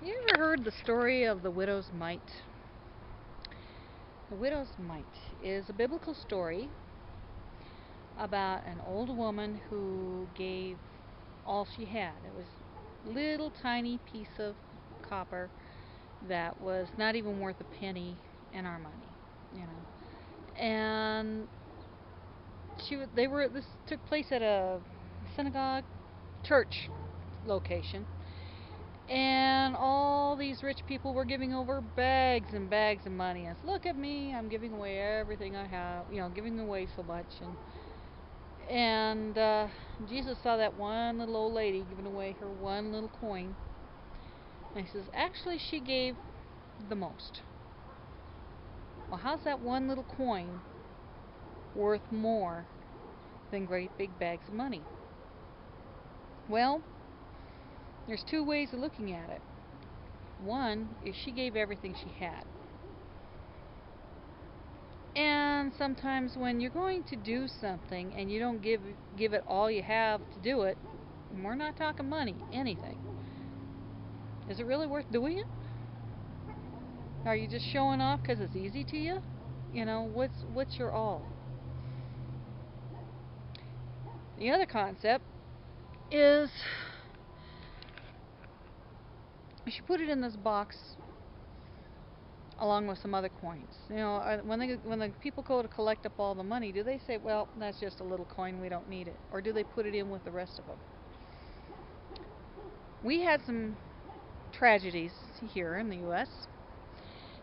You ever heard the story of the widow's mite? The widow's mite is a biblical story about an old woman who gave all she had. It was a little tiny piece of copper that was not even worth a penny in our money, you know. And this took place at a synagogue church location, and all these rich people were giving over bags and bags of money. And look at me, I'm giving away everything I have, giving away so much. And Jesus saw that one little old lady giving away her one little coin, and he says, actually, she gave the most. Well, how's that one little coin worth more than great big bags of money? Well, there's two ways of looking at it. One is she gave everything she had. And sometimes when you're going to do something and you don't give it all you have to do it, and we're not talking money, anything, is it really worth doing it? Are you just showing off because it's easy to you? What's your all? The other concept is she put it in this box along with some other coins. When the people go to collect up all the money, do they say, "Well, that's just a little coin, we don't need it," or do they put it in with the rest of them? We had some tragedies here in the U.S.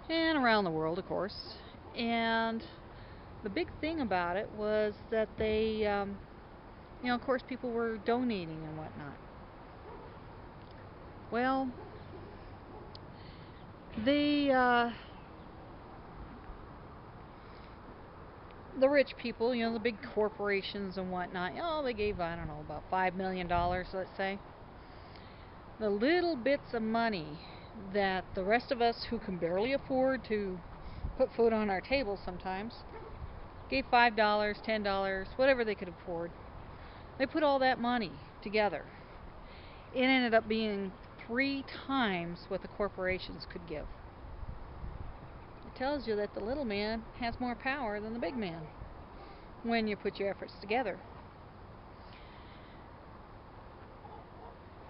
and around the world, of course, and the big thing about it was that they, of course, people were donating and whatnot. Well, the rich people, the big corporations and whatnot, they gave, I don't know, about $5 million, let's say. The little bits of money that the rest of us who can barely afford to put food on our tables sometimes gave $5, $10, whatever they could afford. They put all that money together. It ended up being 3 times what the corporations could give. It tells you that the little man has more power than the big man when you put your efforts together.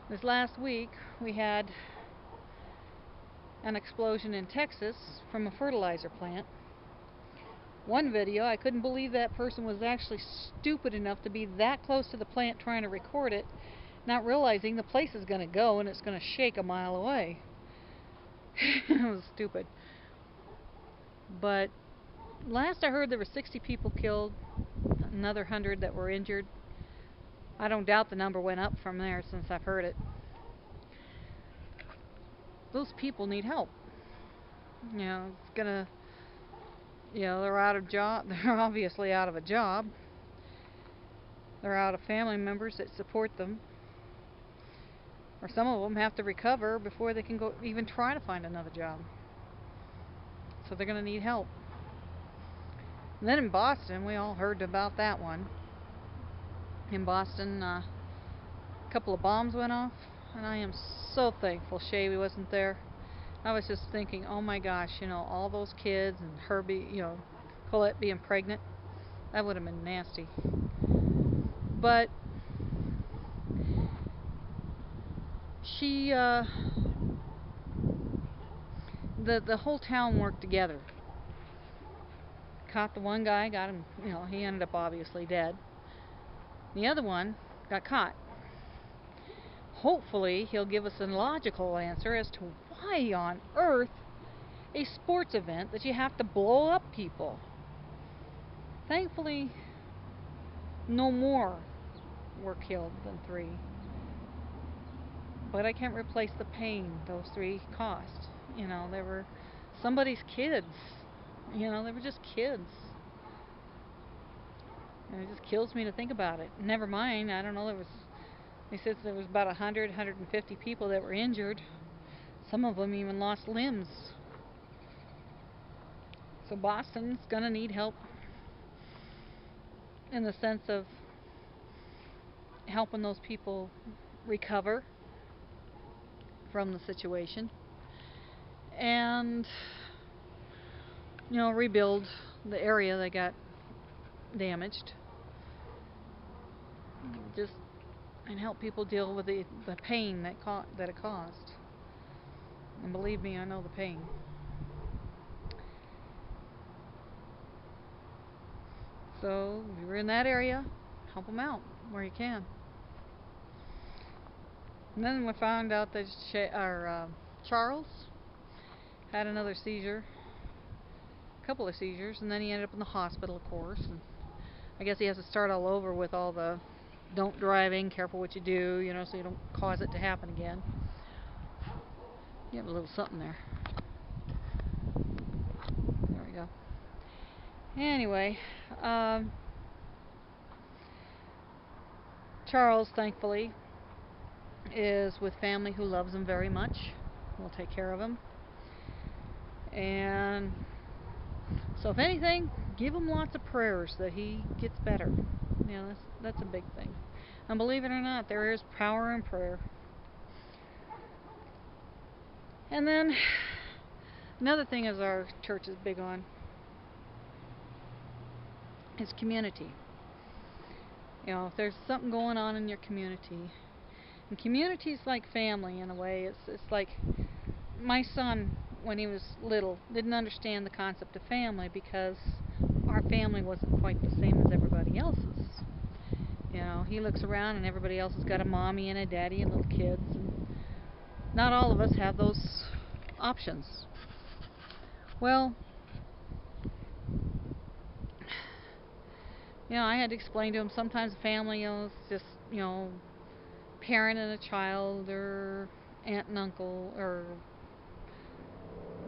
This last week, we had an explosion in Texas from a fertilizer plant. One video, I couldn't believe that person was actually stupid enough to be that close to the plant trying to record it, not realizing the place is going to go and it's going to shake a mile away. It was stupid. But last I heard, there were 60 people killed, another 100 that were injured. I don't doubt the number went up from there since I've heard it. Those people need help. It's gonna, they're out of job. They're obviously out of a job. They're out of family members that support them. Or some of them have to recover before they can go even try to find another job. So they're going to need help. And then in Boston, we all heard about that one. In Boston, a couple of bombs went off, and I am so thankful Shavy wasn't there. I was just thinking, oh my gosh, all those kids and Herbie, Colette being pregnant, that would have been nasty. But she, the whole town worked together. Caught the one guy, got him, he ended up obviously dead. The other one got caught. Hopefully, he'll give us a logical answer as to why on earth a sports event that you have to blow up people. Thankfully, no more were killed than 3. But I can't replace the pain those 3 caused. They were somebody's kids. They were just kids. And it just kills me to think about it. Never mind, I don't know, they said there was about 100, 150 people that were injured. Some of them even lost limbs. So Boston's going to need help in the sense of helping those people recover from the situation and, rebuild the area that got damaged. Just and help people deal with the pain that it caused. And believe me, I know the pain. So if you're in that area, help them out where you can. And then we found out that Charles had another seizure, a couple of seizures, and then he ended up in the hospital, of course. And I guess he has to start all over with all the don't driving, careful what you do, so you don't cause it to happen again. You have a little something there. There we go. Anyway, Charles, thankfully, is with family who loves him very much. Will take care of him. And so if anything, give him lots of prayers that he gets better. That's a big thing. And believe it or not, there is power in prayer. And then another thing is our church is big on is community. If there's something going on in your community, and community's like family in a way. It's like my son, when he was little, didn't understand the concept of family because our family wasn't quite the same as everybody else's. He looks around and everybody else has got a mommy and a daddy and little kids, and not all of us have those options. Well, I had to explain to him sometimes family, is just, parent and a child, or aunt and uncle, or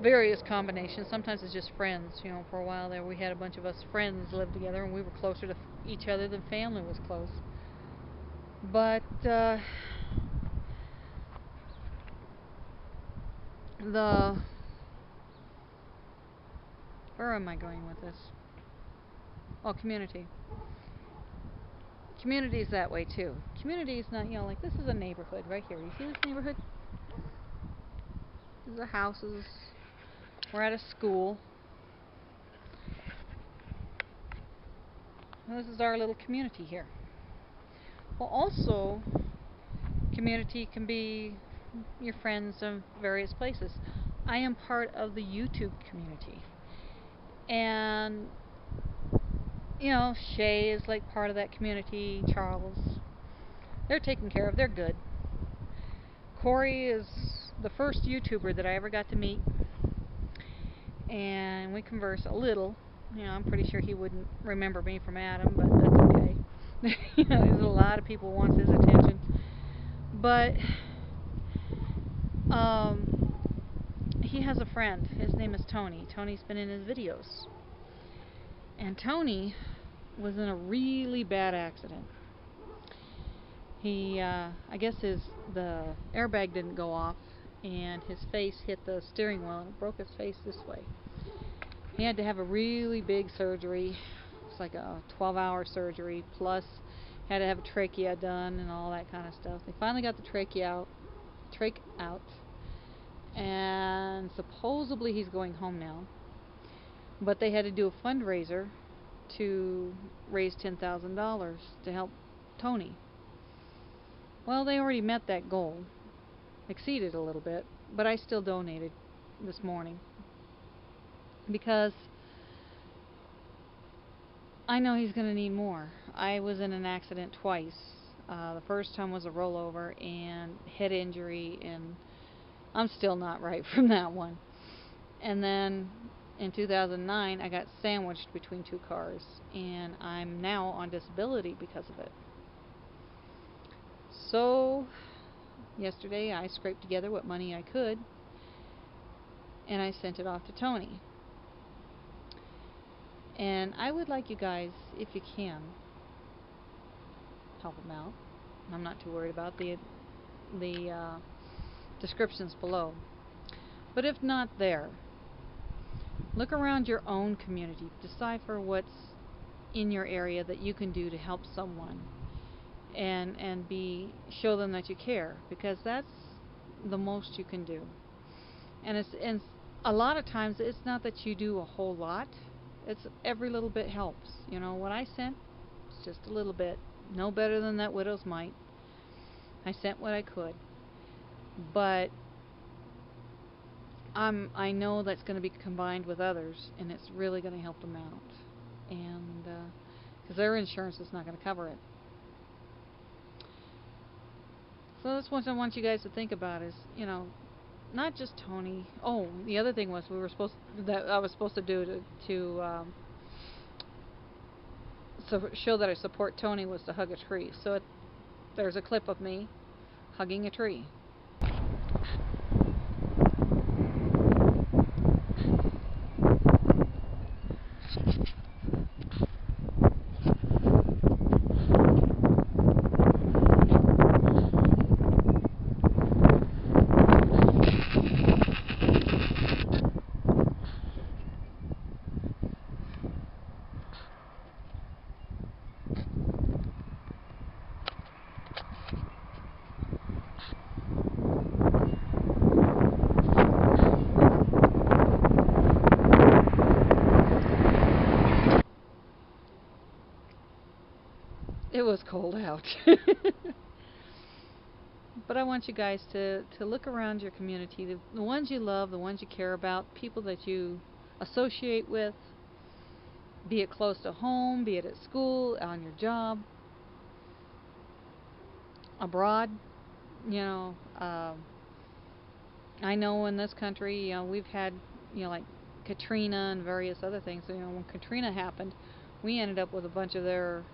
various combinations. Sometimes it's just friends. For a while there we had a bunch of us friends live together and we were closer to each other than family was close. But where am I going with this? Oh, community. Community is that way too. Community is not, like this is a neighborhood right here. You see this neighborhood? These are houses. We're at a school. This is our little community here. Well, also, community can be your friends in various places. I am part of the YouTube community. And, Shay is like part of that community. Charles. They're taken care of. They're good. Corey is the first YouTuber that I ever got to meet. And we converse a little. I'm pretty sure he wouldn't remember me from Adam, but that's okay. There's a lot of people who wants his attention. But he has a friend. His name is Tony. Tony's been in his videos. And Tony was in a really bad accident. He, I guess the airbag didn't go off, and his face hit the steering wheel, and it broke his face this way. He had to have a really big surgery. It's like a 12-hour surgery, plus had to have a trachea done and all that kind of stuff. They finally got the trach out, and supposedly he's going home now. But they had to do a fundraiser to raise $10,000 to help Tony. Well, they already met that goal, exceeded a little bit, but I still donated this morning because I know he's going to need more. I was in an accident twice. The first time was a rollover and head injury, and I'm still not right from that one. And then in 2009, I got sandwiched between two cars, and I'm now on disability because of it. So yesterday I scraped together what money I could, and I sent it off to Tony. And I would like you guys, if you can, help him out. I'm not too worried about the descriptions below. But if not there, look around your own community. Decipher what's in your area that you can do to help someone, and show them that you care, because that's the most you can do. And a lot of times it's not that you do a whole lot. It's every little bit helps. What I sent, it's just a little bit. No better than that widow's mite. I sent what I could. But I know that's going to be combined with others, and it's really going to help them out. And because their insurance is not going to cover it. So that's what I want you guys to think about is, not just Tony. Oh, the other thing was I was supposed to do to so show that I support Tony was to hug a tree. So there's a clip of me hugging a tree. It was cold out. But I want you guys to look around your community, the ones you love, the ones you care about, people that you associate with, be it close to home, be it at school, on your job, abroad. I know in this country, we've had, like Katrina and various other things. When Katrina happened, we ended up with a bunch of their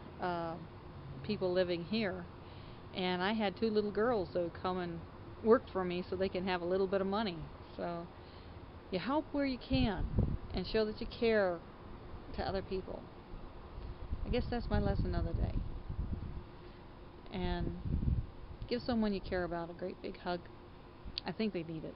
people living here, and I had 2 little girls that would come and work for me so they can have a little bit of money. So you help where you can and show that you care to other people. I guess that's my lesson of the day. And give someone you care about a great big hug. I think they need it.